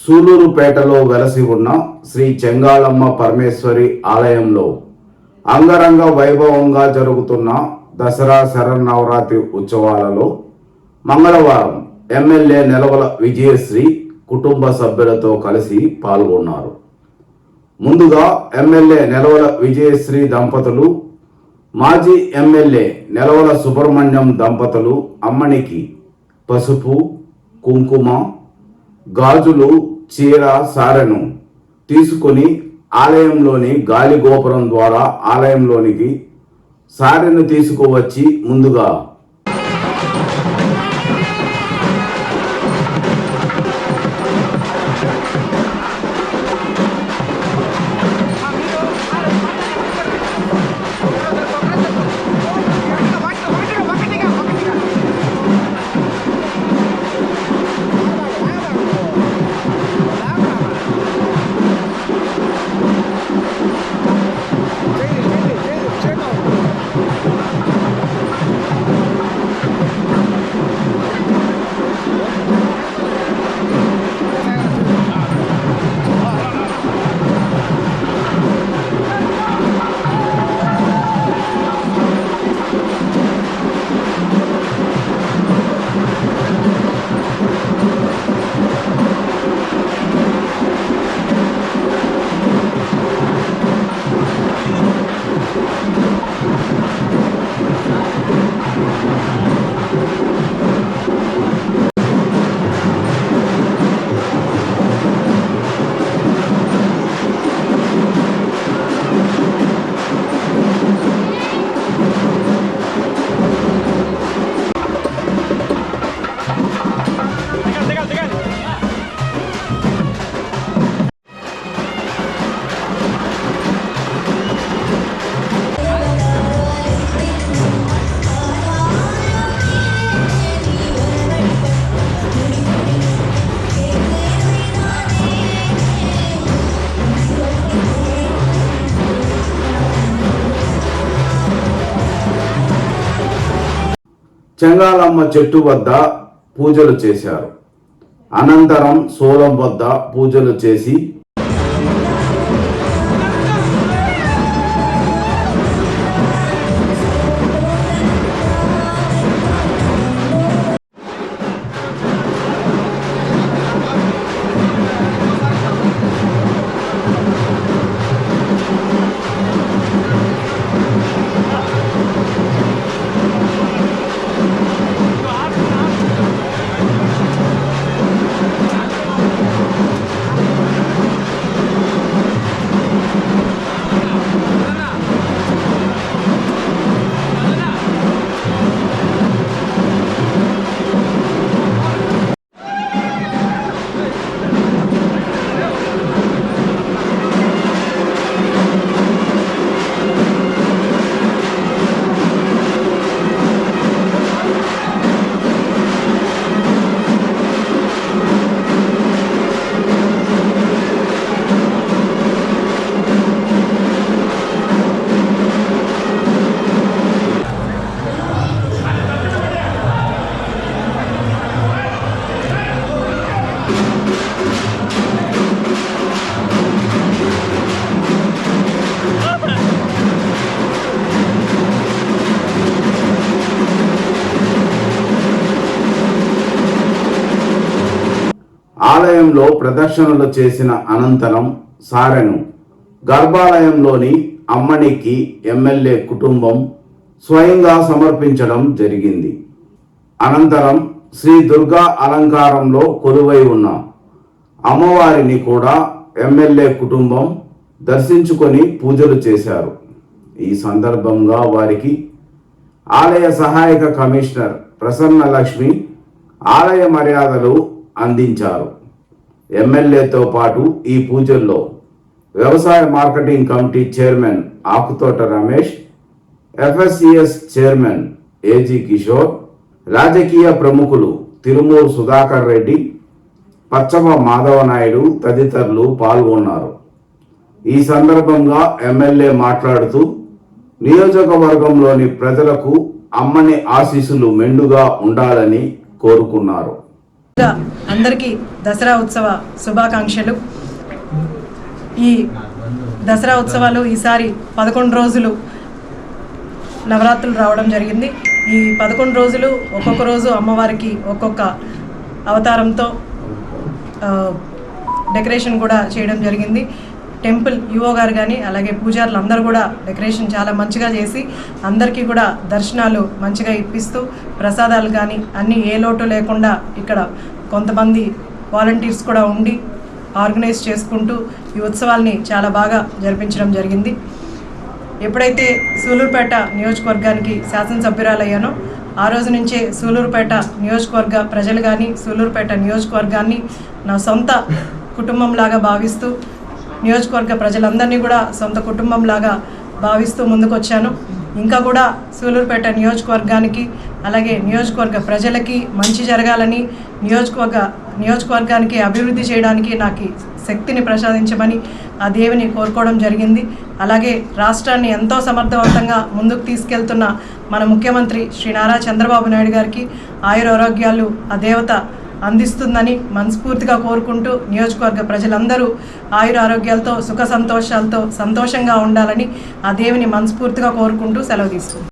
సూలూరుపేటలో వెలసి ఉన్న శ్రీ చెంగాళమ్మ పరమేశ్వరి ఆలయంలో అంగరంగ వైభవంగా జరుగుతున్న దసరా శరన్నవరాత్రి ఉత్సవాలలో మంగళవారం ఎమ్మెల్యే నెలవల విజయశ్రీ కుటుంబ సభ్యులతో కలిసి పాల్గొన్నారు. ముందుగా ఎమ్మెల్యే నెలవల విజయశ్రీ దంపతులు, మాజీ ఎమ్మెల్యే నెలవల సుబ్రహ్మణ్యం దంపతులు అమ్మనికి పసుపు, కుంకుమ, గాజులు, చీర, సారెను తీసుకొని ఆలయంలోని గాలి గోపురం ద్వారా ఆలయంలోనికి సారెను తీసుకువచ్చి ముందుగా చెంగాళమ్మ చెట్టు వద్ద పూజలు చేశారు. అనంతరం సోలం వద్ద పూజలు చేసి ఆలయంలో ప్రదక్షిణలు చేసిన అనంతరం సారెను గర్భాలయంలోని అమ్మనికి ఎమ్మెల్యే కుటుంబం స్వయంగా సమర్పించడం జరిగింది. అనంతరం శ్రీ దుర్గా అలంకారంలో కొలువై ఉన్న అమ్మవారిని కూడా ఎమ్మెల్యే కుటుంబం దర్శించుకొని పూజలు చేశారు. ఈ సందర్భంగా వారికి ఆలయ సహాయక కమిషనర్ ప్రసన్న లక్ష్మి ఆలయ మర్యాదలు అందించారు. ఎమ్మెల్యేతో పాటు ఈ పూజల్లో వ్యవసాయ marketing committee chairman Akuthota Ramesh, FSCS chairman AG Kishore, రాజకీయ ప్రముఖులు తిరుమూరు సుధాకర్ రెడ్డి, పచ్చమ మాధవ నాయుడు తదితరులు పాల్గొన్నారు. ఈ సందర్భంగా ఎమ్మెల్యే మాట్లాడుతూ నియోజకవర్గంలోని ప్రజలకు అమ్మని ఆశీస్సులు మెండుగా ఉండాలని కోరుకున్నారు. అందరికీ దసరా ఉత్సవ శుభాకాంక్షలు. ఈ దసరా ఉత్సవాలు ఈసారి 11 రోజులు నవరాత్రులు రావడం జరిగింది. ఈ 11 రోజులు ఒక్కొక్క రోజు అమ్మవారికి ఒక్కొక్క అవతారంతో డెకరేషన్ కూడా చేయడం జరిగింది. టెంపుల్ ఈవో గారు కానీ అలాగే పూజారులు అందరూ కూడా డెకరేషన్ చాలా మంచిగా చేసి అందరికీ కూడా దర్శనాలు మంచిగా ఇప్పిస్తూ ప్రసాదాలు కానీ అన్నీ ఏ లోటు లేకుండా ఇక్కడ కొంతమంది వాలంటీర్స్ కూడా ఉండి ఆర్గనైజ్ చేసుకుంటూ ఈ ఉత్సవాల్ని చాలా బాగా జరిపించడం జరిగింది. ఎప్పుడైతే సూలూరుపేట నియోజకవర్గానికి శాసనసభ్యురాలయ్యానో ఆ రోజు నుంచే సూలూరుపేట నియోజకవర్గ ప్రజలు కానీ సూలూరుపేట నియోజకవర్గాన్ని నా సొంత కుటుంబంలాగా భావిస్తూ నియోజకవర్గ ప్రజలందరినీ కూడా సొంత కుటుంబంలాగా భావిస్తూ ముందుకొచ్చాను. ఇంకా కూడా సూలూరుపేట నియోజకవర్గానికి అలాగే నియోజకవర్గ ప్రజలకి మంచి జరగాలని నియోజకవర్గానికి అభివృద్ధి చేయడానికి నాకు శక్తిని ప్రసాదించమని ఆ దేవుని కోరుకోవడం జరిగింది. అలాగే రాష్ట్రాన్ని ఎంతో సమర్థవంతంగా ముందుకు తీసుకెళ్తున్న మన ముఖ్యమంత్రి శ్రీ నారా చంద్రబాబు నాయుడు గారికి ఆయురారోగ్యాలు ఆ దేవత అందిస్తుందని మనస్ఫూర్తిగా కోరుకుంటూ నియోజకవర్గ ప్రజలందరూ ఆయురారోగ్యాలతో సుఖ సంతోషాలతో సంతోషంగా ఉండాలని ఆ దేవుని మనస్ఫూర్తిగా కోరుకుంటూ సెలవు తీసుకుంటాం.